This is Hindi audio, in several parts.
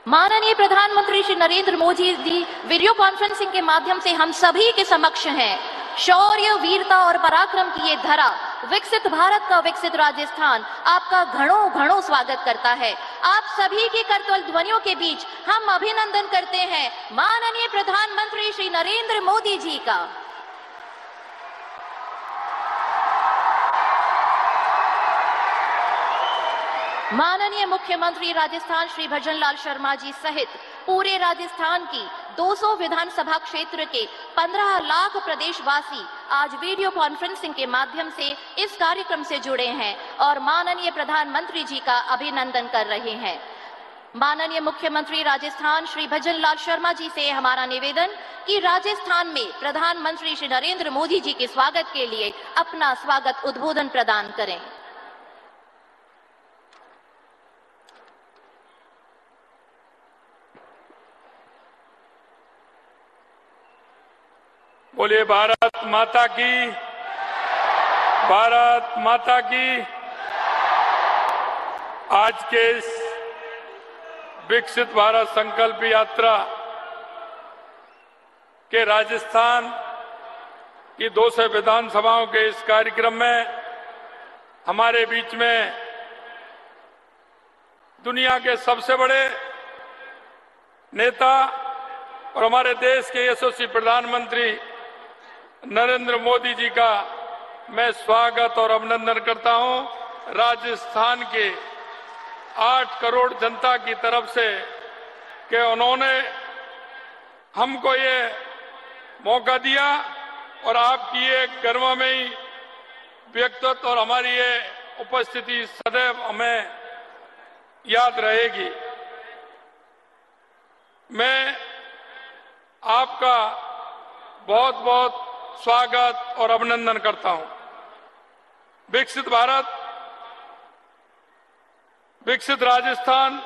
माननीय प्रधानमंत्री श्री नरेंद्र मोदी जी वीडियो कॉन्फ्रेंसिंग के माध्यम से हम सभी के समक्ष हैं। शौर्य, वीरता और पराक्रम की ये धरा, विकसित भारत का विकसित राजस्थान आपका घणों घणों स्वागत करता है। आप सभी की करतल ध्वनियों के बीच हम अभिनंदन करते हैं माननीय प्रधानमंत्री श्री नरेंद्र मोदी जी का। माननीय मुख्यमंत्री राजस्थान श्री भजनलाल शर्मा जी सहित पूरे राजस्थान की 200 विधानसभा क्षेत्र के 15 लाख प्रदेशवासी आज वीडियो कॉन्फ्रेंसिंग के माध्यम से इस कार्यक्रम से जुड़े हैं और माननीय प्रधानमंत्री जी का अभिनंदन कर रहे हैं। माननीय मुख्यमंत्री राजस्थान श्री भजनलाल शर्मा जी से हमारा निवेदन कि राजस्थान में प्रधानमंत्री श्री नरेंद्र मोदी जी के स्वागत के लिए अपना स्वागत उद्बोधन प्रदान करें। बोलिए भारत माता की, भारत माता की। आज के इस विकसित भारत संकल्प यात्रा के राजस्थान की 200 विधानसभाओं के इस कार्यक्रम में हमारे बीच में दुनिया के सबसे बड़े नेता और हमारे देश के यशस्वी प्रधानमंत्री नरेंद्र मोदी जी का मैं स्वागत और अभिनंदन करता हूं। राजस्थान के 8 करोड़ जनता की तरफ से कि उन्होंने हमको ये मौका दिया और आपकी ये गर्वमयी व्यक्तित्व और हमारी ये उपस्थिति सदैव हमें याद रहेगी। मैं आपका बहुत बहुत स्वागत और अभिनंदन करता हूं। विकसित भारत, विकसित राजस्थान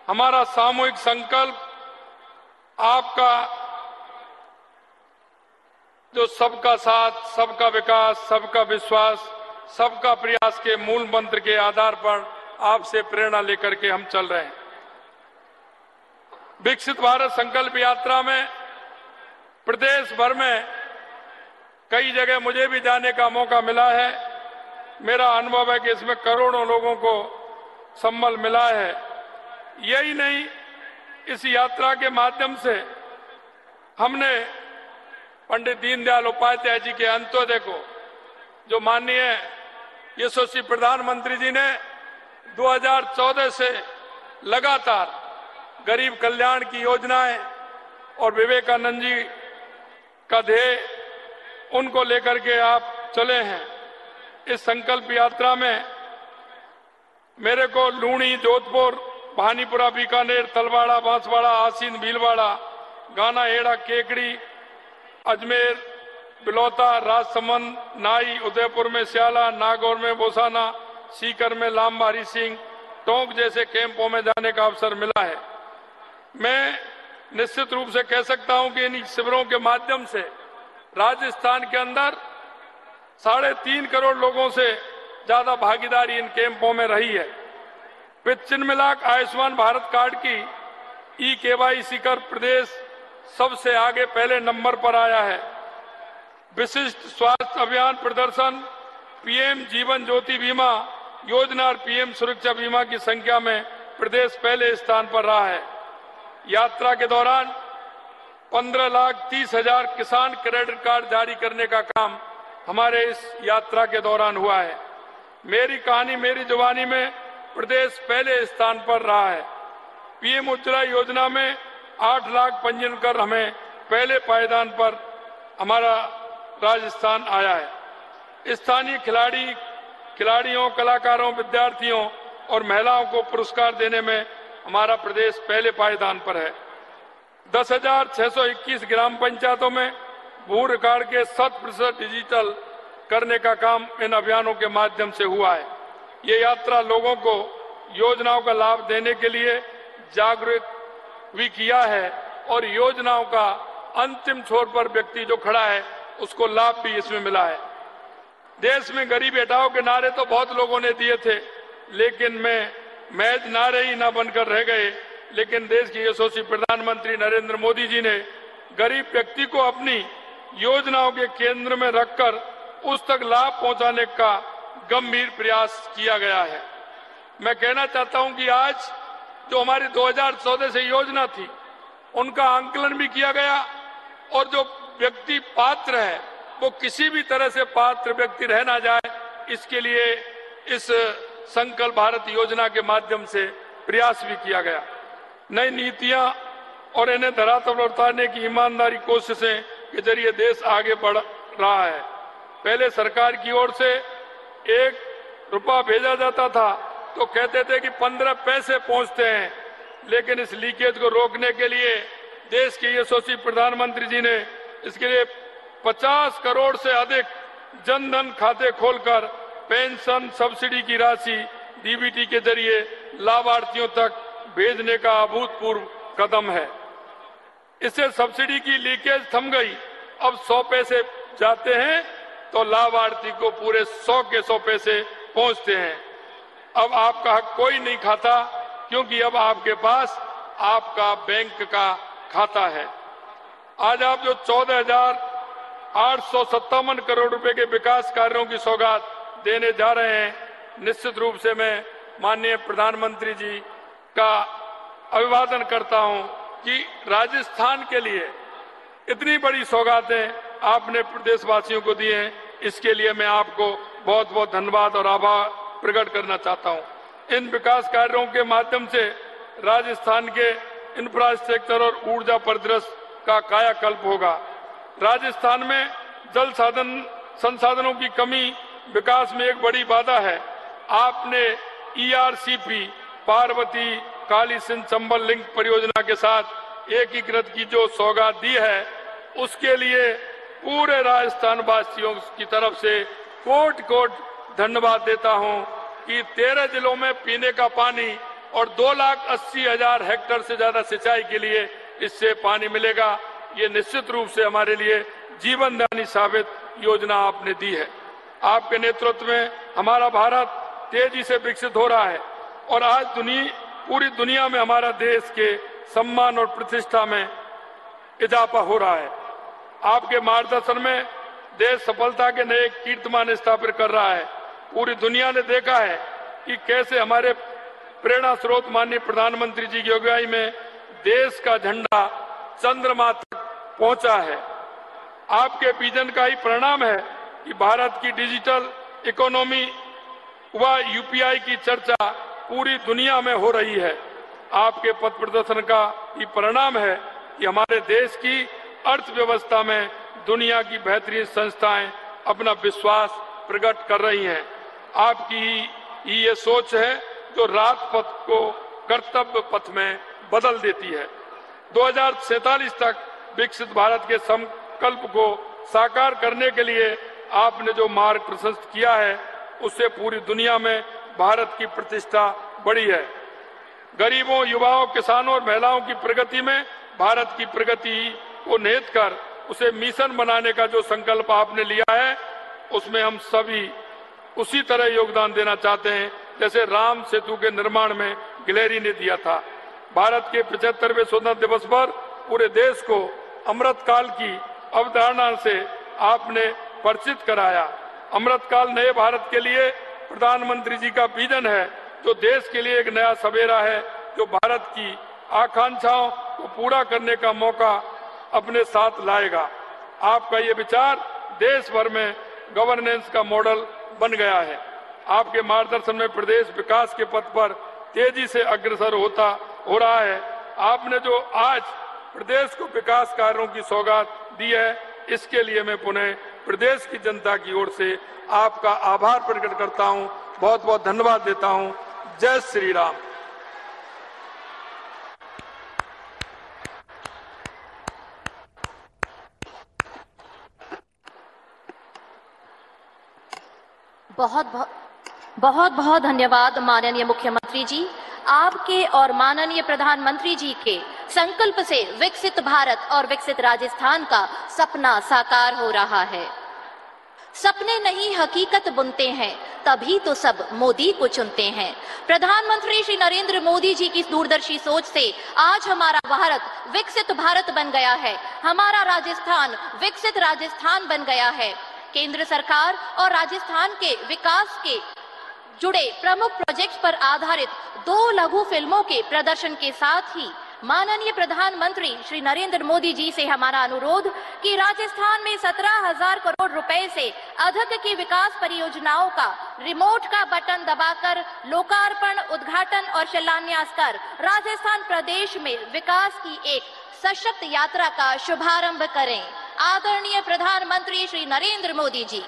हमारा सामूहिक संकल्प, आपका जो सबका साथ, सबका विकास, सबका विश्वास, सबका प्रयास के मूल मंत्र के आधार पर आपसे प्रेरणा लेकर के हम चल रहे हैं। विकसित भारत संकल्प यात्रा में प्रदेश भर में कई जगह मुझे भी जाने का मौका मिला है। मेरा अनुभव है कि इसमें करोड़ों लोगों को सम्मल मिला है। यही नहीं, इस यात्रा के माध्यम से हमने पंडित दीनदयाल उपाध्याय जी के अंत्योदय को, जो माननीय यशस्वी प्रधानमंत्री जी ने 2014 से लगातार गरीब कल्याण की योजनाएं और विवेकानंद जी का ध्येय, उनको लेकर के आप चले हैं। इस संकल्प यात्रा में मेरे को लूणी, जोधपुर, भानीपुरा, बीकानेर, तलवाड़ा, बांसवाड़ा, आसीन, भीलवाड़ा, गाना, हेड़ा, केकड़ी, अजमेर, बिलौता, राजसमंद, नाई, उदयपुर में स्याला, नागौर में बोसाना, सीकर में लांबा, हरी सिंह, टोंक जैसे कैंपों में जाने का अवसर मिला है। मैं निश्चित रूप से कह सकता हूं कि इन शिविरों के माध्यम से राजस्थान के अंदर 3.5 करोड़ लोगों से ज्यादा भागीदारी इन कैंपों में रही है। चिन्ह मिलाक आयुष्मान भारत कार्ड की ई-KYC कर प्रदेश सबसे आगे पहले नंबर पर आया है। विशिष्ट स्वास्थ्य अभियान प्रदर्शन, पीएम जीवन ज्योति बीमा योजना और पीएम सुरक्षा बीमा की संख्या में प्रदेश पहले स्थान पर रहा है। यात्रा के दौरान 15,30,000 किसान क्रेडिट कार्ड जारी करने का काम हमारे इस यात्रा के दौरान हुआ है। मेरी कहानी मेरी जुबानी में प्रदेश पहले स्थान पर रहा है। पीएम उज्ज्वला योजना में 8 लाख पंजीयन कर हमें पहले पायदान पर हमारा राजस्थान आया है। स्थानीय खिलाड़ियों, कलाकारों, विद्यार्थियों और महिलाओं को पुरस्कार देने में हमारा प्रदेश पहले पायदान पर है। 10,621 ग्राम पंचायतों में भू रिकॉर्ड के 100% डिजिटल करने का काम इन अभियानों के माध्यम से हुआ है। ये यात्रा लोगों को योजनाओं का लाभ देने के लिए जागरूक भी किया है और योजनाओं का अंतिम छोर पर व्यक्ति जो खड़ा है उसको लाभ भी इसमें मिला है। देश में गरीबी हटाओ के नारे तो बहुत लोगों ने दिए थे, लेकिन मैं महज नारे ही ना बनकर रह गए, लेकिन देश के यशस्वी प्रधानमंत्री नरेंद्र मोदी जी ने गरीब व्यक्ति को अपनी योजनाओं के केंद्र में रखकर उस तक लाभ पहुंचाने का गंभीर प्रयास किया गया है। मैं कहना चाहता हूं कि आज जो हमारी 2014 से योजना थी उनका आंकलन भी किया गया और जो व्यक्ति पात्र है वो किसी भी तरह से पात्र व्यक्ति रह ना जाए, इसके लिए इस संकल्प भारत योजना के माध्यम से प्रयास भी किया गया। नई नीतियां और इन्हें धरातल पर उतारने की ईमानदारी कोशिशें के जरिए देश आगे बढ़ रहा है। पहले सरकार की ओर से 1 रुपया भेजा जाता था तो कहते थे कि 15 पैसे पहुंचते हैं, लेकिन इस लीकेज को रोकने के लिए देश के यशस्वी प्रधानमंत्री जी ने इसके लिए 50 करोड़ से अधिक जनधन खाते खोलकर पेंशन सब्सिडी की राशि डीबीटी के जरिए लाभार्थियों तक भेजने का अभूतपूर्व कदम है। इससे सब्सिडी की लीकेज थम गई। अब 100 पैसे जाते हैं तो लाभार्थी को पूरे 100 के 100 पैसे पहुंचते हैं। अब आपका हक कोई नहीं खाता, क्योंकि अब आपके पास आपका बैंक का खाता है। आज आप जो 14,857 करोड़ रुपए के विकास कार्यों की सौगात देने जा रहे हैं, निश्चित रूप से मैं माननीय प्रधानमंत्री जी का अभिवादन करता हूं कि राजस्थान के लिए इतनी बड़ी सौगातें आपने प्रदेशवासियों को दी हैं। इसके लिए मैं आपको बहुत बहुत धन्यवाद और आभार प्रकट करना चाहता हूं। इन विकास कार्यों के माध्यम से राजस्थान के इंफ्रास्ट्रक्चर और ऊर्जा परिदृश्य का कायाकल्प होगा। राजस्थान में जल संसाधनों की कमी विकास में एक बड़ी बाधा है। आपने ERCP पार्वती काली सिंध चंबल लिंक परियोजना के साथ एकीकृत की जो सौगात दी है, उसके लिए पूरे राजस्थान वासियों की तरफ से कोट कोट धन्यवाद देता हूं कि 13 जिलों में पीने का पानी और 2,80,000 हेक्टेयर से ज्यादा सिंचाई के लिए इससे पानी मिलेगा। ये निश्चित रूप से हमारे लिए जीवनदायी साबित योजना आपने दी है। आपके नेतृत्व में हमारा भारत तेजी से विकसित हो रहा है और आज पूरी दुनिया में हमारा देश के सम्मान और प्रतिष्ठा में इजाफा हो रहा है। आपके मार्गदर्शन में देश सफलता के नए कीर्तिमान स्थापित कर रहा है। पूरी दुनिया ने देखा है कि कैसे हमारे प्रेरणा स्रोत माननीय प्रधानमंत्री जी की अगुवाई में देश का झंडा चंद्रमा तक पहुंचा है। आपके विजन का ही परिणाम है कि भारत की डिजिटल इकोनॉमी व UPI की चर्चा पूरी दुनिया में हो रही है। आपके पथ प्रदर्शन का ये परिणाम है कि हमारे देश की अर्थव्यवस्था में दुनिया की बेहतरीन संस्थाएं अपना विश्वास प्रकट कर रही हैं। आपकी ये सोच है जो रात पथ को कर्तव्य पथ में बदल देती है। 2047 तक विकसित भारत के संकल्प को साकार करने के लिए आपने जो मार्ग प्रशस्त किया है, उससे पूरी दुनिया में भारत की प्रतिष्ठा बढ़ी है। गरीबों, युवाओं, किसानों और महिलाओं की प्रगति में भारत की प्रगति को निहित कर उसे मिशन बनाने का जो संकल्प आपने लिया है, उसमें हम सभी उसी तरह योगदान देना चाहते हैं जैसे राम सेतु के निर्माण में गिलहरी ने दिया था। भारत के 75वें स्वतंत्रता दिवस पर पूरे देश को अमृतकाल की अवधारणा से आपने परिचित कराया। अमृतकाल नए भारत के लिए प्रधानमंत्री जी का विजन है, जो देश के लिए एक नया सवेरा है, जो भारत की आकांक्षाओं को पूरा करने का मौका अपने साथ लाएगा। आपका ये विचार देश भर में गवर्नेंस का मॉडल बन गया है। आपके मार्गदर्शन में प्रदेश विकास के पथ पर तेजी से अग्रसर हो रहा है। आपने जो आज प्रदेश को विकास कार्यों की सौगात दी है, इसके लिए मैं पुनः प्रदेश की जनता की ओर से आपका आभार प्रकट करता हूं, बहुत बहुत धन्यवाद देता हूं। जय श्री राम। बहुत बहुत धन्यवाद माननीय मुख्यमंत्री जी। आपके और माननीय प्रधानमंत्री जी के संकल्प से विकसित भारत और विकसित राजस्थान का सपना साकार हो रहा है। सपने नहीं हकीकत बुनते हैं, तभी तो सब मोदी को चुनते हैं। प्रधानमंत्री श्री नरेंद्र मोदी जी की दूरदर्शी सोच से आज हमारा भारत विकसित भारत बन गया है। हमारा राजस्थान विकसित राजस्थान बन गया है। केंद्र सरकार और राजस्थान के विकास के जुड़े प्रमुख प्रोजेक्ट्स पर आधारित 2 लघु फिल्मों के प्रदर्शन के साथ ही माननीय प्रधानमंत्री श्री नरेंद्र मोदी जी से हमारा अनुरोध कि राजस्थान में 17,000 करोड़ रुपए से अधिक की विकास परियोजनाओं का रिमोट का बटन दबाकर लोकार्पण, उद्घाटन और शिलान्यास कर राजस्थान प्रदेश में विकास की एक सशक्त यात्रा का शुभारंभ करें। आदरणीय प्रधानमंत्री श्री नरेंद्र मोदी जी।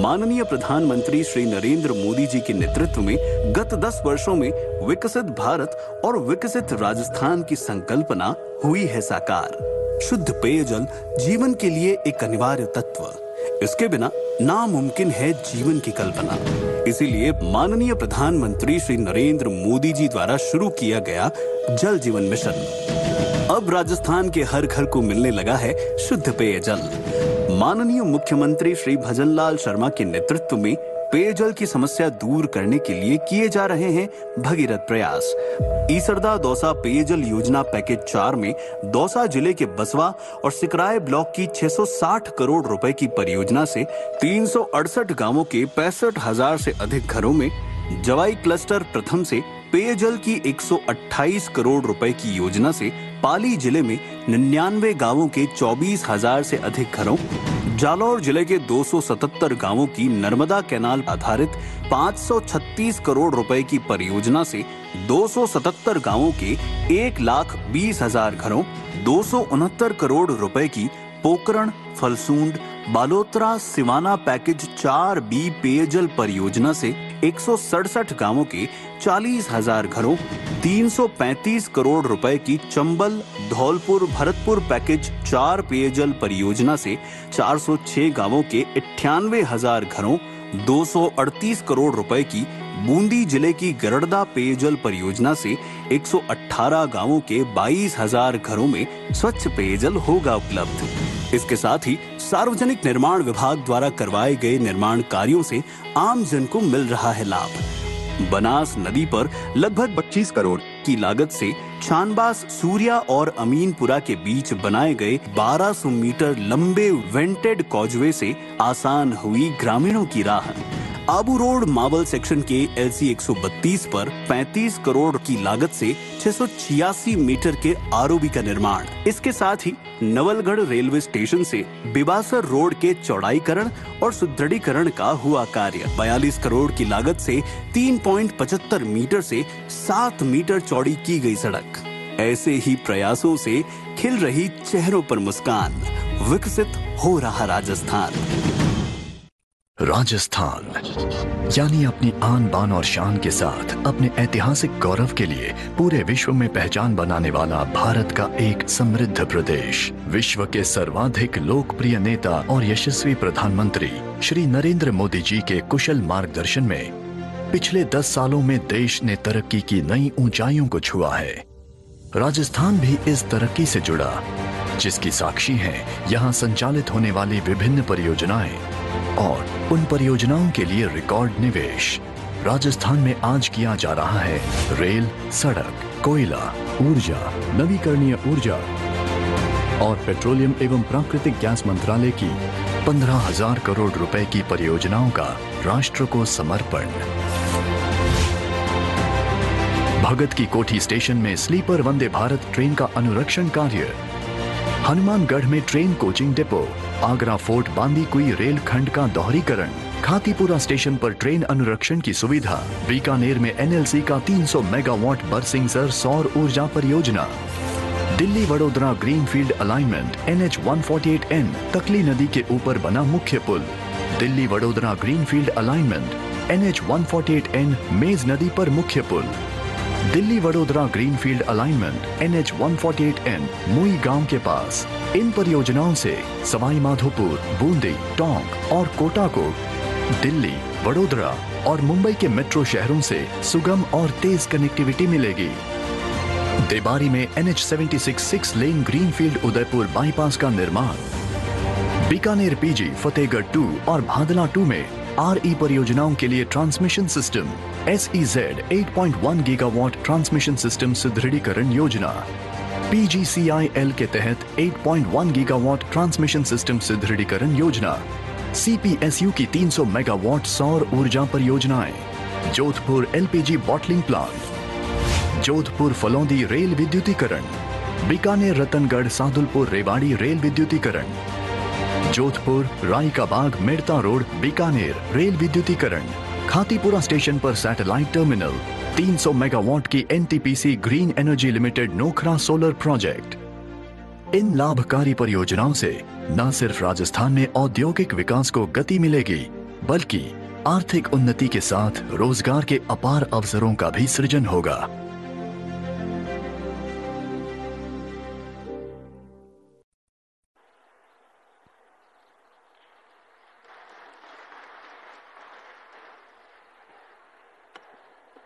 माननीय प्रधानमंत्री श्री नरेंद्र मोदी जी के नेतृत्व में गत 10 वर्षों में विकसित भारत और विकसित राजस्थान की संकल्पना हुई है साकार। शुद्ध पेयजल जीवन के लिए एक अनिवार्य तत्व, इसके बिना नामुमकिन है जीवन की कल्पना। इसीलिए माननीय प्रधानमंत्री श्री नरेंद्र मोदी जी द्वारा शुरू किया गया जल जीवन मिशन। अब राजस्थान के हर घर को मिलने लगा है शुद्ध पेयजल। माननीय मुख्यमंत्री श्री भजनलाल शर्मा के नेतृत्व में पेयजल की समस्या दूर करने के लिए किए जा रहे हैं भगीरथ प्रयास। ईसरदा दौसा पेयजल योजना पैकेज 4 में दौसा जिले के बसवा और सिकराय ब्लॉक की 660 करोड़ रुपए की परियोजना से 368 गांवों के 65,000 से अधिक घरों में, जवाई क्लस्टर प्रथम से पेयजल की 128 करोड़ रुपए की योजना से पाली जिले में 99 गांवों के 24,000 से अधिक घरों, जालौर जिले के 277 गांवों की नर्मदा कैनाल आधारित 536 करोड़ रुपए की परियोजना से 277 गांवों के 1,20,000 घरों, 269 करोड़ रुपए की पोकरण, फलसूंड, बालोतरा, सिवाना पैकेज 4B पेयजल परियोजना से 167 गांवों के 40,000 घरों, 335 करोड़ रुपए की चंबल, धौलपुर, भरतपुर पैकेज 4 पेयजल परियोजना से 406 गांवों के 98,000 घरों, 238 करोड़ रुपए की बूंदी जिले की गरड़दा पेयजल परियोजना से 118 गांवों के 22,000 घरों में स्वच्छ पेयजल होगा उपलब्ध। इसके साथ ही सार्वजनिक निर्माण विभाग द्वारा करवाए गए निर्माण कार्यों से आम जन को मिल रहा है लाभ। बनास नदी पर लगभग 25 करोड़ की लागत से छानबास, सूर्या और अमीनपुरा के बीच बनाए गए 1200 मीटर लंबे वेंटेड कॉजवे से आसान हुई ग्रामीणों की राह। आबू रोड मावल सेक्शन के LC 132 पर 35 करोड़ की लागत से 686 मीटर के ROB का निर्माण। इसके साथ ही नवलगढ़ रेलवे स्टेशन से बिबासर रोड के चौड़ाईकरण और सुदृढ़ीकरण का हुआ कार्य। 42 करोड़ की लागत से 3.75 मीटर से 7 मीटर चौड़ी की गई सड़क। ऐसे ही प्रयासों से खिल रही चेहरों पर मुस्कान। विकसित हो रहा राजस्थान। राजस्थान यानी अपनी आन बान और शान के साथ अपने ऐतिहासिक गौरव के लिए पूरे विश्व में पहचान बनाने वाला भारत का एक समृद्ध प्रदेश। विश्व के सर्वाधिक लोकप्रिय नेता और यशस्वी प्रधानमंत्री श्री नरेंद्र मोदी जी के कुशल मार्गदर्शन में पिछले 10 सालों में देश ने तरक्की की नई ऊंचाइयों को छुआ है। राजस्थान भी इस तरक्की से जुड़ा, जिसकी साक्षी हैं यहाँ संचालित होने वाली विभिन्न परियोजनाएं और उन परियोजनाओं के लिए रिकॉर्ड निवेश। राजस्थान में आज किया जा रहा है रेल, सड़क, कोयला, ऊर्जा, नवीकरणीय ऊर्जा और पेट्रोलियम एवं प्राकृतिक गैस मंत्रालय की 15,000 करोड़ रुपए की परियोजनाओं का राष्ट्र को समर्पण। भगत की कोठी स्टेशन में स्लीपर वंदे भारत ट्रेन का अनुरक्षण कार्य, हनुमानगढ़ में train coaching depot, Agra fort Bandikui rail खंड का दोहरीकरण, खातीपुरा स्टेशन पर ट्रेन अनुरक्षण की सुविधा, बीकानेर में एनएलसी का 300 मेगावाट बरसिंगसर सौर ऊर्जा परियोजना, Delhi Vadodara greenfield alignment NH 148N Takli नदी के ऊपर बना मुख्य पुल, Delhi Vadodara greenfield alignment NH 148N Mej नदी पर मुख्य पुल, Delhi Vadodara greenfield alignment NH 148N मुई गांव के पास। इन परियोजनाओं से सवाई माधोपुर, बूंदी, टोंक और कोटा को दिल्ली, वडोदरा और मुंबई के मेट्रो शहरों से सुगम और तेज कनेक्टिविटी मिलेगी। देबारी में NH 76 6 lane greenfield Udaipur bypass का निर्माण, बीकानेर PG, फतेहगढ़ 2 और भादला 2 में RE परियोजनाओं के लिए transmission system, SEZ 8.1 gigawatt transmission system सुदृढ़ीकरण योजना, PGCIL के तहत 8.1 गीगावाट ट्रांसमिशन सिस्टम सुदृढ़ीकरण योजना, CPSU की 300 मेगावाट सौर ऊर्जा परियोजनाएं, Jodhpur LPG bottling plant, Jodhpur Phalodi rail विद्युतीकरण, बीकानेर रतनगढ़ सादुलपुर रेवाड़ी रेल विद्युतीकरण, जोधपुर रायकाबाग मेड़ता रोड बीकानेर रेल विद्युतीकरण, खातीपुरा स्टेशन पर सैटेलाइट टर्मिनल, 300 मेगावाट की NTPC green energy limited Nokhra solar project. इन लाभकारी परियोजनाओं से न सिर्फ राजस्थान में औद्योगिक विकास को गति मिलेगी, बल्कि आर्थिक उन्नति के साथ रोजगार के अपार अवसरों का भी सृजन होगा।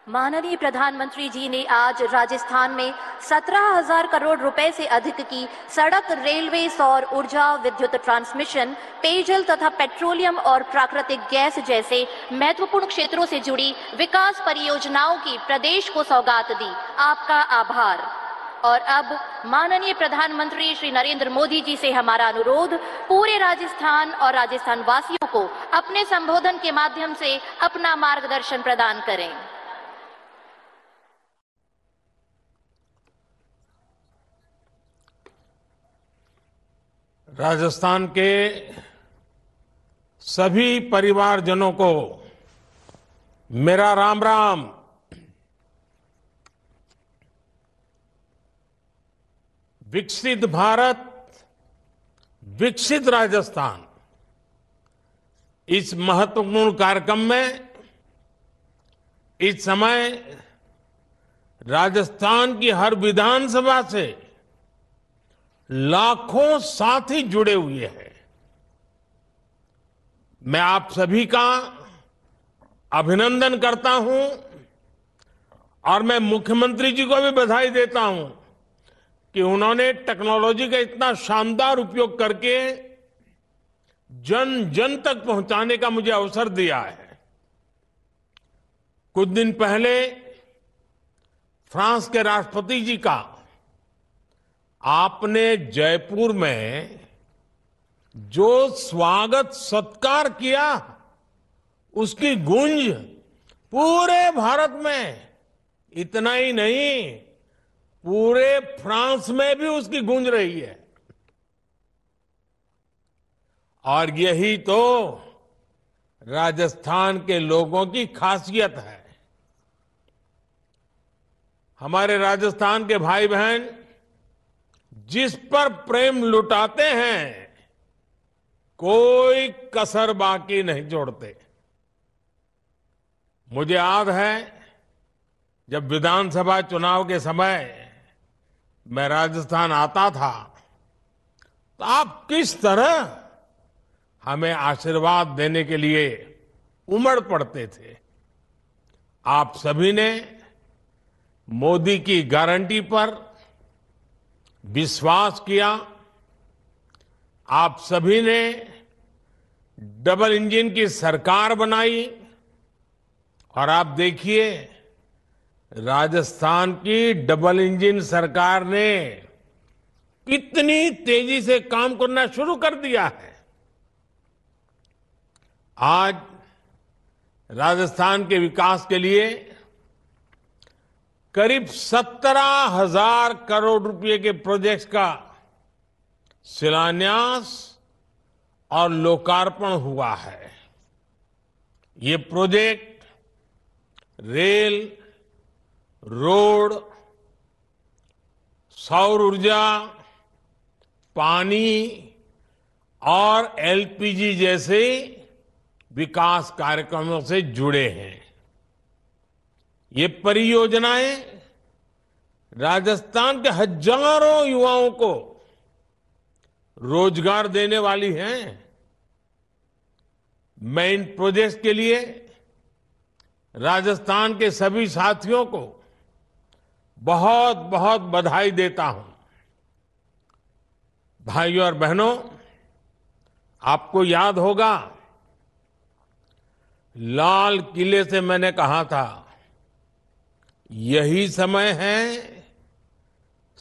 माननीय प्रधानमंत्री जी ने आज राजस्थान में 17,000 करोड़ रुपए से अधिक की सड़क, रेलवे, सौर ऊर्जा, विद्युत ट्रांसमिशन, पेयजल तथा पेट्रोलियम और प्राकृतिक गैस जैसे महत्वपूर्ण क्षेत्रों से जुड़ी विकास परियोजनाओं की प्रदेश को सौगात दी। आपका आभार। और अब माननीय प्रधानमंत्री श्री नरेंद्र मोदी जी से हमारा अनुरोध, पूरे राजस्थान और राजस्थान वासियों को अपने संबोधन के माध्यम से अपना मार्गदर्शन प्रदान करें। राजस्थान के सभी परिवारजनों को मेरा राम राम। विकसित भारत, विकसित राजस्थान, इस महत्वपूर्ण कार्यक्रम में इस समय राजस्थान की हर विधानसभा से लाखों साथी जुड़े हुए हैं। मैं आप सभी का अभिनंदन करता हूं और मैं मुख्यमंत्री जी को भी बधाई देता हूं कि उन्होंने टेक्नोलॉजी का इतना शानदार उपयोग करके जन जन तक पहुंचाने का मुझे अवसर दिया है। कुछ दिन पहले फ्रांस के राष्ट्रपति जी का आपने जयपुर में जो स्वागत सत्कार किया, उसकी गूंज पूरे भारत में, इतना ही नहीं पूरे फ्रांस में भी उसकी गूंज रही है। और यही तो राजस्थान के लोगों की खासियत है। हमारे राजस्थान के भाई बहन जिस पर प्रेम लुटाते हैं, कोई कसर बाकी नहीं छोड़ते। मुझे याद है जब विधानसभा चुनाव के समय मैं राजस्थान आता था तो आप किस तरह हमें आशीर्वाद देने के लिए उमड़ पड़ते थे। आप सभी ने मोदी की गारंटी पर विश्वास किया। आप सभी ने डबल इंजन की सरकार बनाई और आप देखिए, राजस्थान की डबल इंजन सरकार ने कितनी तेजी से काम करना शुरू कर दिया है। आज राजस्थान के विकास के लिए करीब 17,000 करोड़ रुपए के प्रोजेक्ट्स का शिलान्यास और लोकार्पण हुआ है। ये प्रोजेक्ट रेल, रोड, सौर ऊर्जा, पानी और एलपीजी जैसे विकास कार्यक्रमों से जुड़े हैं। ये परियोजनाएं राजस्थान के हजारों युवाओं को रोजगार देने वाली हैं। मैं इन प्रोजेक्ट्स के लिए राजस्थान के सभी साथियों को बहुत बहुत बधाई देता हूं। भाइयों और बहनों, आपको याद होगा, लाल किले से मैंने कहा था, यही समय है,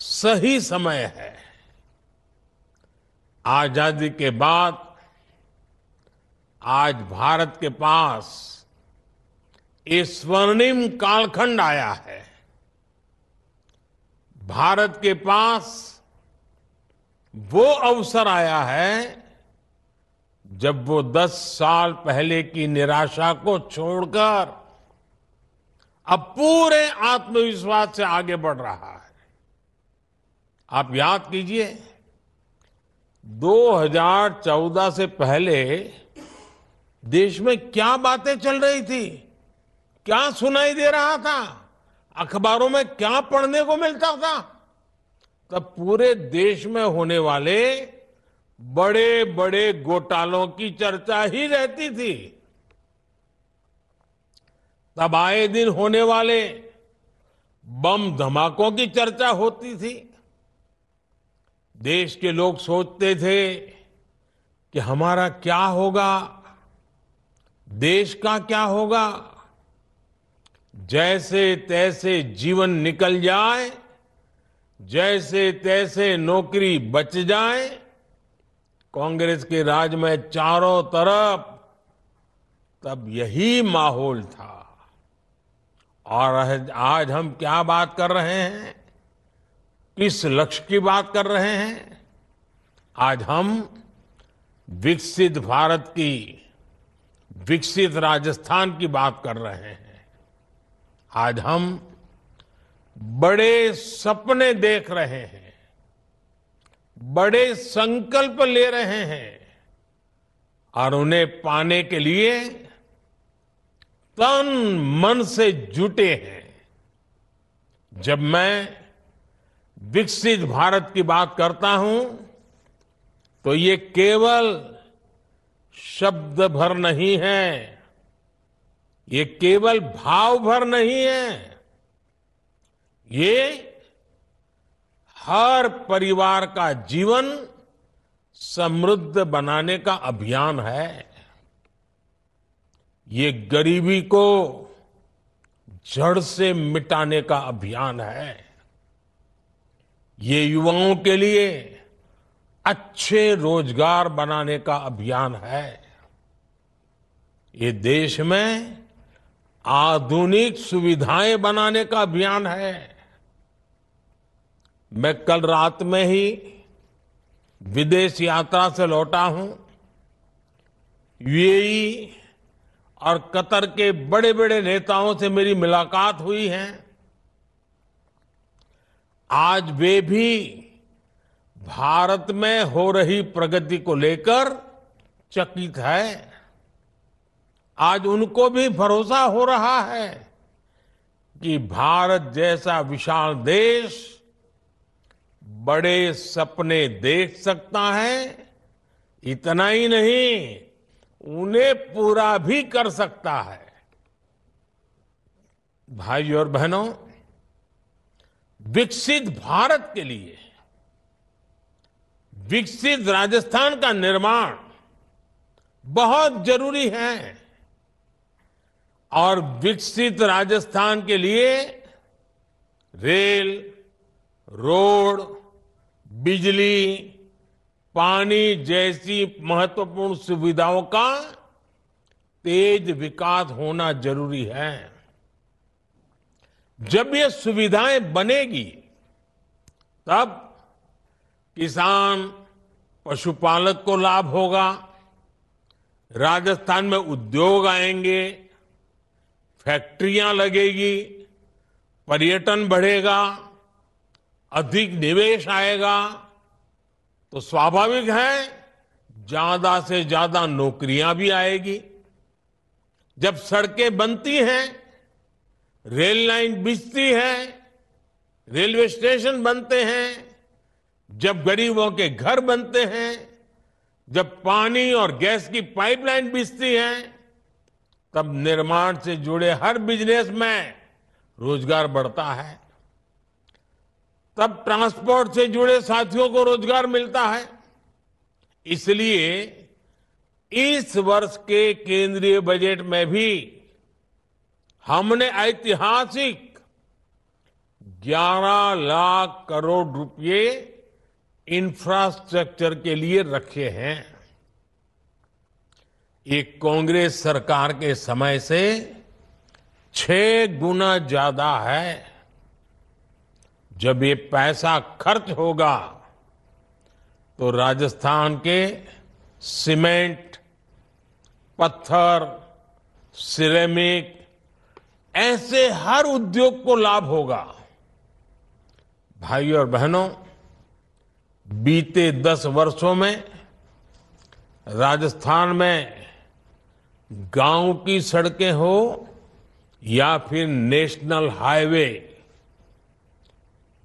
सही समय है। आजादी के बाद आज भारत के पास ये स्वर्णिम कालखंड आया है। भारत के पास वो अवसर आया है जब वो 10 साल पहले की निराशा को छोड़कर अब पूरे आत्मविश्वास से आगे बढ़ रहा है। आप याद कीजिए, 2014 से पहले देश में क्या बातें चल रही थी, क्या सुनाई दे रहा था, अखबारों में क्या पढ़ने को मिलता था। तब पूरे देश में होने वाले बड़े बड़े घोटालों की चर्चा ही रहती थी। तब आए दिन होने वाले बम धमाकों की चर्चा होती थी। देश के लोग सोचते थे कि हमारा क्या होगा, देश का क्या होगा। जैसे तैसे जीवन निकल जाए, जैसे तैसे नौकरी बच जाए। कांग्रेस के राज में चारों तरफ तब यही माहौल था। और आज हम क्या बात कर रहे हैं, किस लक्ष्य की बात कर रहे हैं? आज हम विकसित भारत की, विकसित राजस्थान की बात कर रहे हैं। आज हम बड़े सपने देख रहे हैं, बड़े संकल्प ले रहे हैं और उन्हें पाने के लिए तन मन से जुटे हैं। जब मैं विकसित भारत की बात करता हूं तो ये केवल शब्द भर नहीं है, ये केवल भाव भर नहीं है, ये हर परिवार का जीवन समृद्ध बनाने का अभियान है। ये गरीबी को जड़ से मिटाने का अभियान है। ये युवाओं के लिए अच्छे रोजगार बनाने का अभियान है। ये देश में आधुनिक सुविधाएं बनाने का अभियान है। मैं कल रात में ही विदेश यात्रा से लौटा हूं। यूएई और कतर के बड़े बड़े नेताओं से मेरी मुलाकात हुई है। आज वे भी भारत में हो रही प्रगति को लेकर चकित है। आज उनको भी भरोसा हो रहा है कि भारत जैसा विशाल देश बड़े सपने देख सकता है। इतना ही नहीं, उन्हें पूरा भी कर सकता है। भाइयों और बहनों, विकसित भारत के लिए विकसित राजस्थान का निर्माण बहुत जरूरी है। और विकसित राजस्थान के लिए रेल, रोड, बिजली, पानी जैसी महत्वपूर्ण सुविधाओं का तेज विकास होना जरूरी है। जब ये सुविधाएं बनेगी तब किसान, पशुपालक को लाभ होगा, राजस्थान में उद्योग आएंगे, फैक्ट्रियां लगेगी, पर्यटन बढ़ेगा, अधिक निवेश आएगा, तो स्वाभाविक है ज्यादा से ज्यादा नौकरियां भी आएगी। जब सड़कें बनती हैं, रेल लाइन बिछती है, रेलवे स्टेशन बनते हैं, जब गरीबों के घर बनते हैं, जब पानी और गैस की पाइपलाइन बिछती है, तब निर्माण से जुड़े हर बिजनेस में रोजगार बढ़ता है। तब ट्रांसपोर्ट से जुड़े साथियों को रोजगार मिलता है। इसलिए इस वर्ष के केंद्रीय बजट में भी हमने ऐतिहासिक 11 लाख करोड़ रुपए इंफ्रास्ट्रक्चर के लिए रखे हैं। ये कांग्रेस सरकार के समय से 6 गुना ज्यादा है। जब ये पैसा खर्च होगा तो राजस्थान के सीमेंट, पत्थर, सिरेमिक ऐसे हर उद्योग को लाभ होगा। भाइयों और बहनों, बीते 10 वर्षों में राजस्थान में गांव की सड़कें हो या फिर नेशनल हाईवे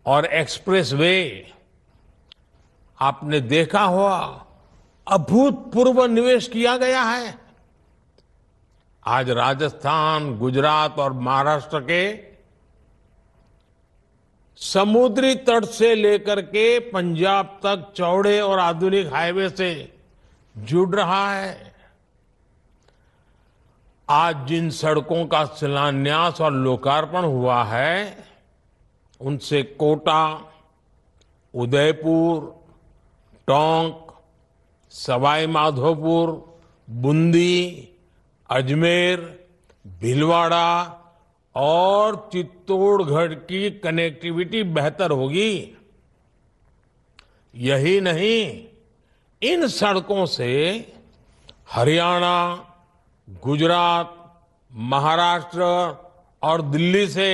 और एक्सप्रेसवे, आपने देखा होगा अभूतपूर्व निवेश किया गया है। आज राजस्थान, गुजरात और महाराष्ट्र के समुद्री तट से लेकर के पंजाब तक चौड़े और आधुनिक हाईवे से जुड़ रहा है। आज जिन सड़कों का शिलान्यास और लोकार्पण हुआ है, उनसे कोटा, उदयपुर, टोंक, सवाई माधोपुर, बूंदी, अजमेर, भीलवाड़ा और चित्तौड़गढ़ की कनेक्टिविटी बेहतर होगी। यही नहीं, इन सड़कों से हरियाणा, गुजरात, महाराष्ट्र और दिल्ली से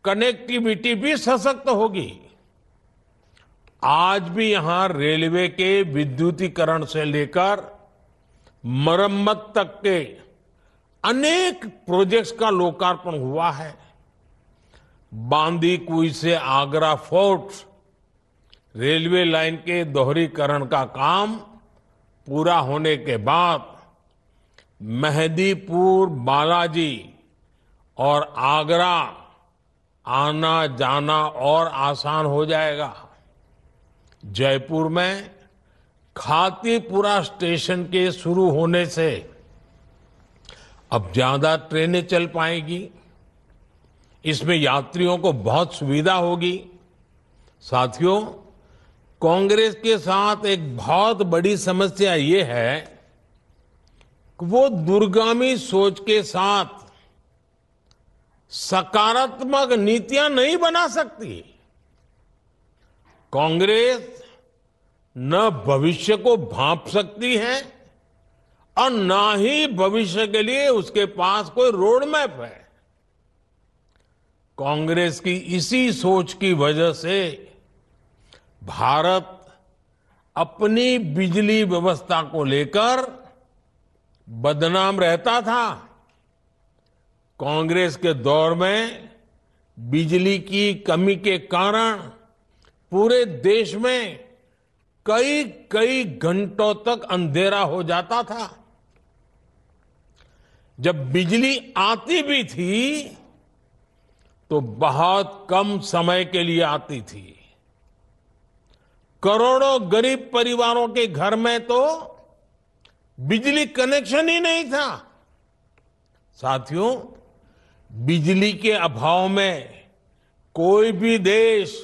कनेक्टिविटी भी सशक्त होगी। आज भी यहां रेलवे के विद्युतीकरण से लेकर मरम्मत तक के अनेक प्रोजेक्ट्स का लोकार्पण हुआ है। बांदीकुई से आगरा फोर्ट रेलवे लाइन के दोहरीकरण का काम पूरा होने के बाद मेहंदीपुर, बालाजी और आगरा आना जाना और आसान हो जाएगा। जयपुर में खातीपुरा स्टेशन के शुरू होने से अब ज्यादा ट्रेनें चल पाएगी। इसमें यात्रियों को बहुत सुविधा होगी। साथियों, कांग्रेस के साथ एक बहुत बड़ी समस्या ये है कि वो दूरगामी सोच के साथ सकारात्मक नीतियां नहीं बना सकती। कांग्रेस न भविष्य को भांप सकती है और न ही भविष्य के लिए उसके पास कोई रोड मैप है। कांग्रेस की इसी सोच की वजह से भारत अपनी बिजली व्यवस्था को लेकर बदनाम रहता था। कांग्रेस के दौर में बिजली की कमी के कारण पूरे देश में कई घंटों तक अंधेरा हो जाता था। जब बिजली आती भी थी तो बहुत कम समय के लिए आती थी। करोड़ों गरीब परिवारों के घर में तो बिजली कनेक्शन ही नहीं था। साथियों, बिजली के अभाव में कोई भी देश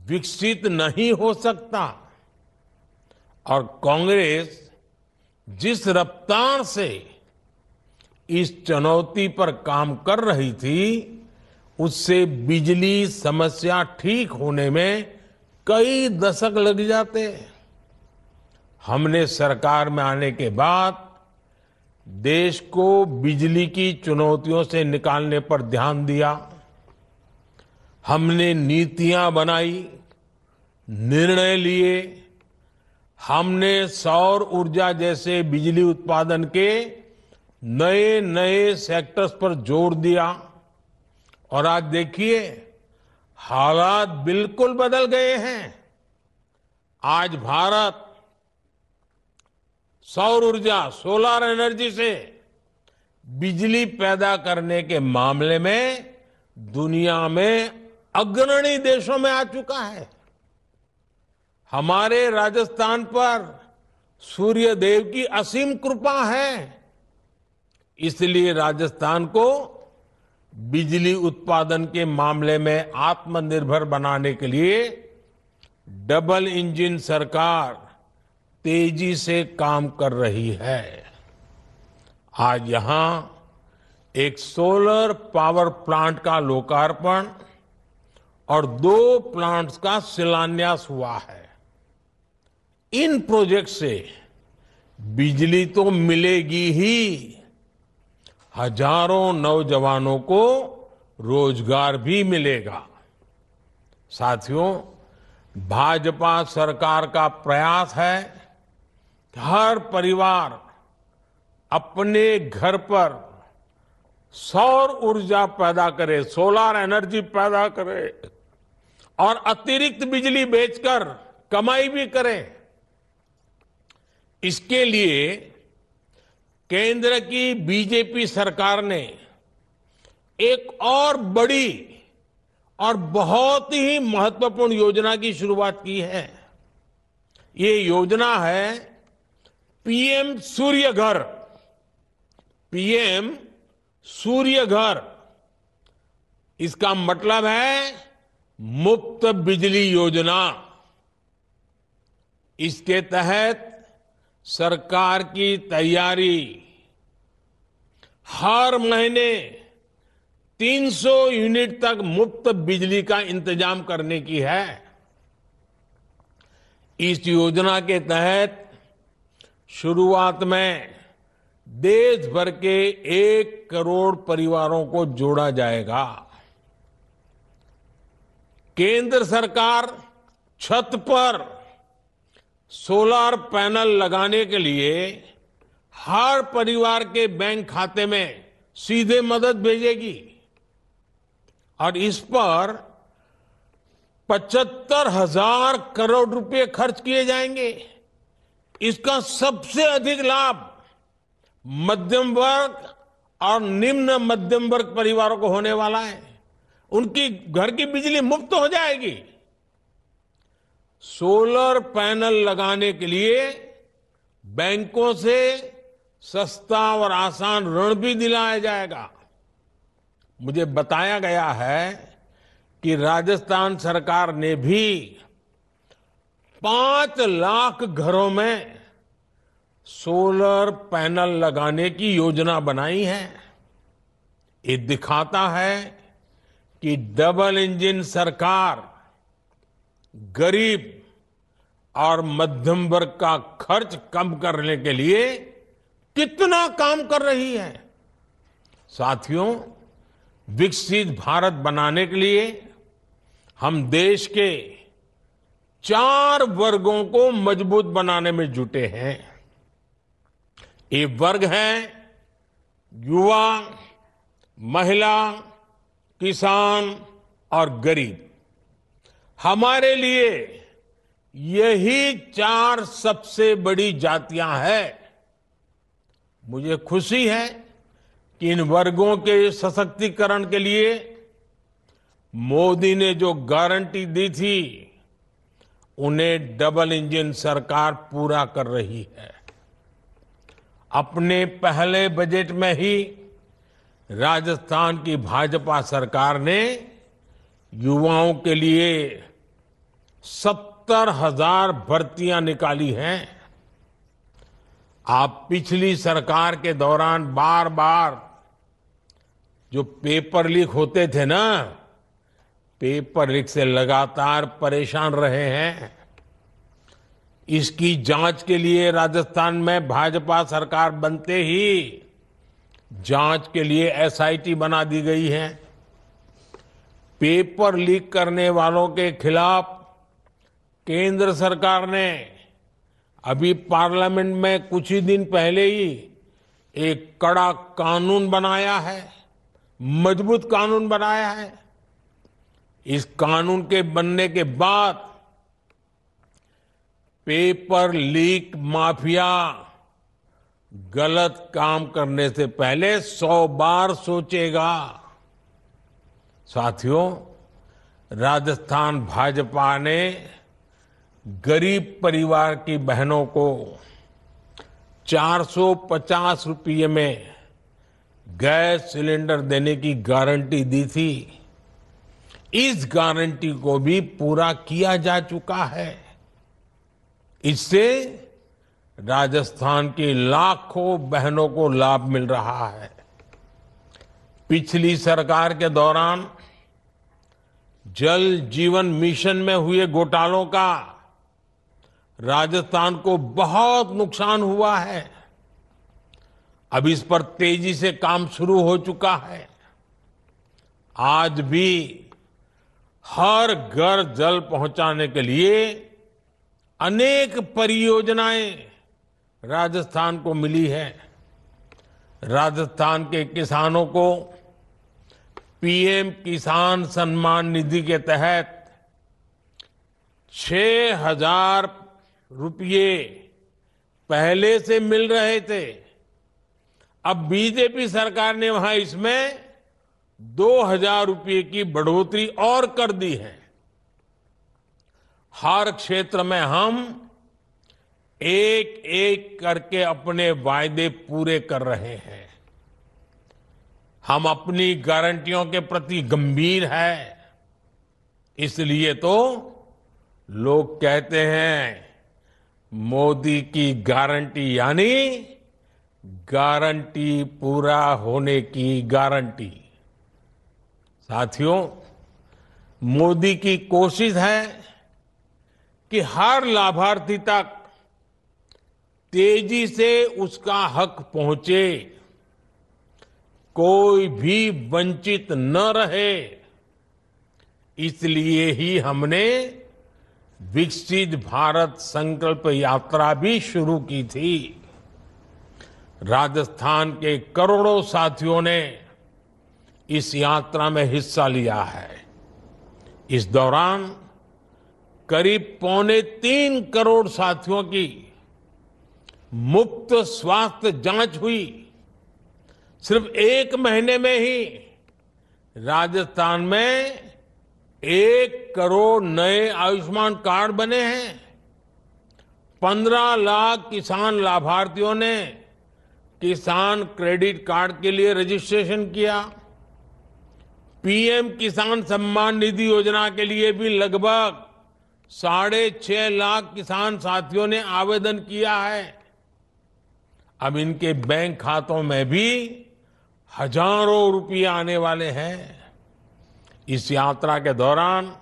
विकसित नहीं हो सकता और कांग्रेस जिस रफ्तार से इस चुनौती पर काम कर रही थी, उससे बिजली समस्या ठीक होने में कई दशक लग जाते। हमने सरकार में आने के बाद देश को बिजली की चुनौतियों से निकालने पर ध्यान दिया। हमने नीतियां बनाई, निर्णय लिए। हमने सौर ऊर्जा जैसे बिजली उत्पादन के नए नए सेक्टर्स पर जोर दिया और आज देखिए हालात बिल्कुल बदल गए हैं। आज भारत सौर ऊर्जा, सोलर एनर्जी से बिजली पैदा करने के मामले में दुनिया में अग्रणी देशों में आ चुका है। हमारे राजस्थान पर सूर्य देव की असीम कृपा है, इसलिए राजस्थान को बिजली उत्पादन के मामले में आत्मनिर्भर बनाने के लिए डबल इंजन सरकार तेजी से काम कर रही है। आज यहां एक सोलर पावर प्लांट का लोकार्पण और 2 प्लांट्स का शिलान्यास हुआ है। इन प्रोजेक्ट से बिजली तो मिलेगी ही, हजारों नौजवानों को रोजगार भी मिलेगा। साथियों, भाजपा सरकार का प्रयास है कि हर परिवार अपने घर पर सौर ऊर्जा पैदा करे, सोलर एनर्जी पैदा करे और अतिरिक्त बिजली बेचकर कमाई भी करे। इसके लिए केंद्र की बीजेपी सरकार ने एक और बड़ी और बहुत ही महत्वपूर्ण योजना की शुरुआत की है। ये योजना है पीएम सूर्य घर। पीएम सूर्य घर, इसका मतलब है मुफ्त बिजली योजना। इसके तहत सरकार की तैयारी हर महीने 300 यूनिट तक मुफ्त बिजली का इंतजाम करने की है। इस योजना के तहत शुरुआत में देश भर के 1 करोड़ परिवारों को जोड़ा जाएगा। केंद्र सरकार छत पर सोलर पैनल लगाने के लिए हर परिवार के बैंक खाते में सीधे मदद भेजेगी और इस पर 75,000 करोड़ रुपए खर्च किए जाएंगे। इसका सबसे अधिक लाभ मध्यम वर्ग और निम्न मध्यम वर्ग परिवारों को होने वाला है। उनकी घर की बिजली मुफ्त हो जाएगी। सोलर पैनल लगाने के लिए बैंकों से सस्ता और आसान ऋण भी दिलाया जाएगा। मुझे बताया गया है कि राजस्थान सरकार ने भी 5 लाख घरों में सोलर पैनल लगाने की योजना बनाई है। ये दिखाता है कि डबल इंजन सरकार गरीब और मध्यम वर्ग का खर्च कम करने के लिए कितना काम कर रही है। साथियों, विकसित भारत बनाने के लिए हम देश के 4 वर्गों को मजबूत बनाने में जुटे हैं। ये वर्ग है युवा, महिला, किसान और गरीब। हमारे लिए यही 4 सबसे बड़ी जातियां हैं। मुझे खुशी है कि इन वर्गों के सशक्तिकरण के लिए मोदी ने जो गारंटी दी थी, उन्हें डबल इंजन सरकार पूरा कर रही है। अपने पहले बजट में ही राजस्थान की भाजपा सरकार ने युवाओं के लिए 70,000 भर्तियां निकाली हैं। आप पिछली सरकार के दौरान बार बार जो पेपर लीक होते थे ना, पेपर लीक से लगातार परेशान रहे हैं। इसकी जांच के लिए राजस्थान में भाजपा सरकार बनते ही जांच के लिए एसआईटी बना दी गई है। पेपर लीक करने वालों के खिलाफ केंद्र सरकार ने अभी पार्लियामेंट में कुछ ही दिन पहले ही एक कड़ा कानून बनाया है, मजबूत कानून बनाया है। इस कानून के बनने के बाद पेपर लीक माफिया गलत काम करने से पहले 100 बार सोचेगा। साथियों, राजस्थान भाजपा ने गरीब परिवार की बहनों को 450 रुपये में गैस सिलेंडर देने की गारंटी दी थी। इस गारंटी को भी पूरा किया जा चुका है। इससे राजस्थान की लाखों बहनों को लाभ मिल रहा है। पिछली सरकार के दौरान जल जीवन मिशन में हुए घोटालों का राजस्थान को बहुत नुकसान हुआ है। अब इस पर तेजी से काम शुरू हो चुका है। आज भी हर घर जल पहुंचाने के लिए अनेक परियोजनाएं राजस्थान को मिली है। राजस्थान के किसानों को पीएम किसान सम्मान निधि के तहत 6,000 रुपये पहले से मिल रहे थे। अब बीजेपी सरकार ने वहां इसमें 2,000 रुपये की बढ़ोतरी और कर दी है। हर क्षेत्र में हम एक एक करके अपने वायदे पूरे कर रहे हैं। हम अपनी गारंटियों के प्रति गंभीर हैं। इसलिए तो लोग कहते हैं मोदी की गारंटी यानी गारंटी पूरा होने की गारंटी। साथियों, मोदी की कोशिश है कि हर लाभार्थी तक तेजी से उसका हक पहुंचे, कोई भी वंचित न रहे। इसलिए ही हमने विकसित भारत संकल्प यात्रा भी शुरू की थी। राजस्थान के करोड़ों साथियों ने इस यात्रा में हिस्सा लिया है। इस दौरान करीब 2.25 करोड़ साथियों की मुफ्त स्वास्थ्य जांच हुई। सिर्फ 1 महीने में ही राजस्थान में 1 करोड़ नए आयुष्मान कार्ड बने हैं। 15 लाख किसान लाभार्थियों ने किसान क्रेडिट कार्ड के लिए रजिस्ट्रेशन किया। पीएम किसान सम्मान निधि योजना के लिए भी लगभग 6.5 लाख किसान साथियों ने आवेदन किया है। अब इनके बैंक खातों में भी हजारों रुपये आने वाले हैं। इस यात्रा के दौरान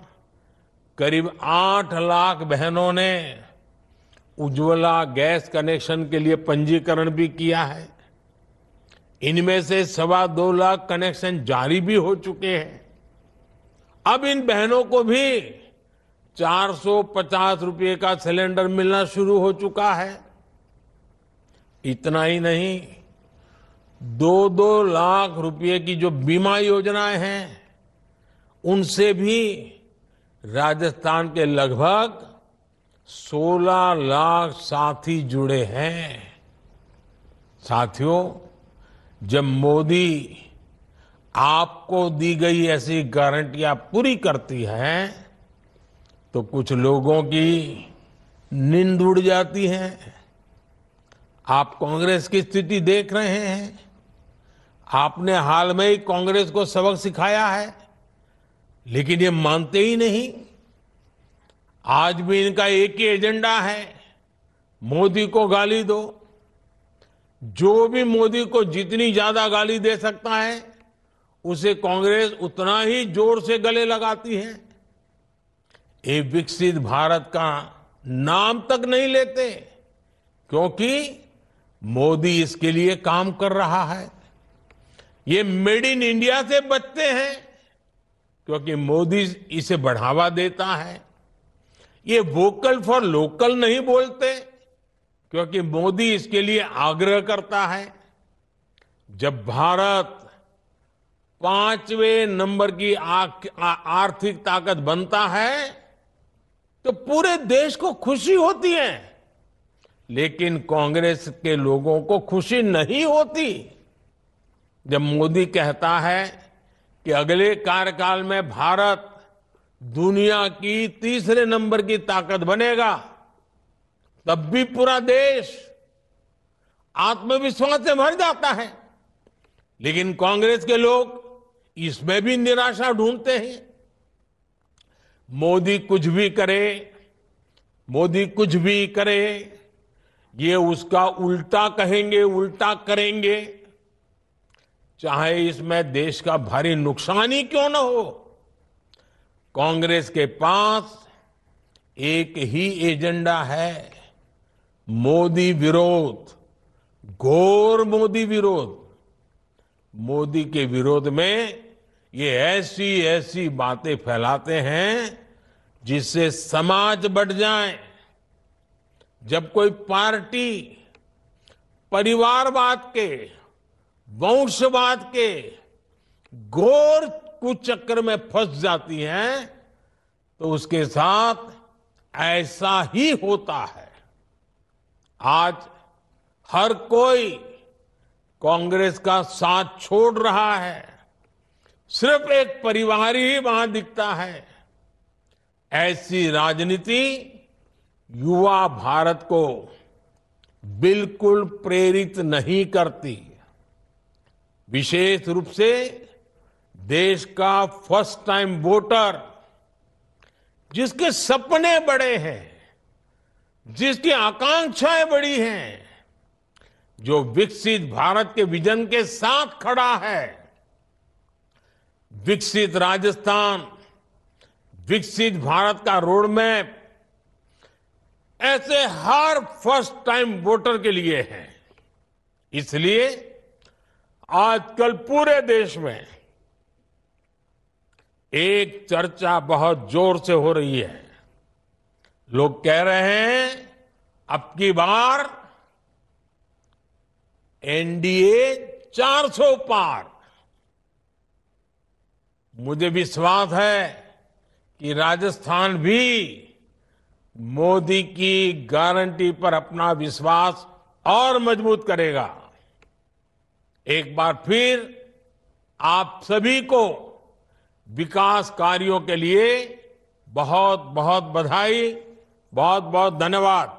करीब 8 लाख बहनों ने उज्ज्वला गैस कनेक्शन के लिए पंजीकरण भी किया है। इनमें से 2.25 लाख कनेक्शन जारी भी हो चुके हैं। अब इन बहनों को भी 450 रुपये का सिलेंडर मिलना शुरू हो चुका है। इतना ही नहीं, 2-2 लाख रुपये की जो बीमा योजनाएं हैं, उनसे भी राजस्थान के लगभग 16 लाख साथी जुड़े हैं। साथियों, जब मोदी आपको दी गई ऐसी गारंटियां पूरी करती है तो कुछ लोगों की नींद उड़ जाती है। आप कांग्रेस की स्थिति देख रहे हैं। आपने हाल में ही कांग्रेस को सबक सिखाया है, लेकिन ये मानते ही नहीं। आज भी इनका एक ही एजेंडा है, मोदी को गाली दो। जो भी मोदी को जितनी ज्यादा गाली दे सकता है, उसे कांग्रेस उतना ही जोर से गले लगाती है। ये विकसित भारत का नाम तक नहीं लेते, क्योंकि मोदी इसके लिए काम कर रहा है। ये मेड इन इंडिया से बचते हैं, क्योंकि मोदी इसे बढ़ावा देता है। ये वोकल फॉर लोकल नहीं बोलते, क्योंकि मोदी इसके लिए आग्रह करता है। जब भारत 5वें नंबर की आर्थिक ताकत बनता है, तो पूरे देश को खुशी होती है, लेकिन कांग्रेस के लोगों को खुशी नहीं होती। जब मोदी कहता है कि अगले कार्यकाल में भारत दुनिया की तीसरे नंबर की ताकत बनेगा, तब भी पूरा देश आत्मविश्वास से भर जाता है। लेकिन कांग्रेस के लोग इसमें भी निराशा ढूंढते हैं। मोदी कुछ भी करे, मोदी कुछ भी करे, ये उसका उल्टा कहेंगे, उल्टा करेंगे, चाहे इसमें देश का भारी नुकसान ही क्यों न हो। कांग्रेस के पास एक ही एजेंडा है, मोदी विरोध, घोर मोदी विरोध। मोदी के विरोध में ये ऐसी ऐसी बातें फैलाते हैं जिससे समाज बढ़ जाए। जब कोई पार्टी परिवारवाद के, वंशवाद के घोर कुचक्कर में फंस जाती है, तो उसके साथ ऐसा ही होता है। आज हर कोई कांग्रेस का साथ छोड़ रहा है, सिर्फ एक परिवार ही वहां दिखता है। ऐसी राजनीति युवा भारत को बिल्कुल प्रेरित नहीं करती। विशेष रूप से देश का फर्स्ट टाइम वोटर, जिसके सपने बड़े हैं, जिसकी आकांक्षाएं बड़ी हैं, जो विकसित भारत के विजन के साथ खड़ा है। विकसित राजस्थान, विकसित भारत का रोड मैप, ऐसे हर फर्स्ट टाइम वोटर के लिए है। इसलिए आजकल पूरे देश में एक चर्चा बहुत जोर से हो रही है। लोग कह रहे हैं अब की बार एनडीए 400 पार। मुझे विश्वास है कि राजस्थान भी मोदी की गारंटी पर अपना विश्वास और मजबूत करेगा। एक बार फिर आप सभी को विकास कार्यों के लिए बहुत बहुत बधाई, बहुत बहुत धन्यवाद।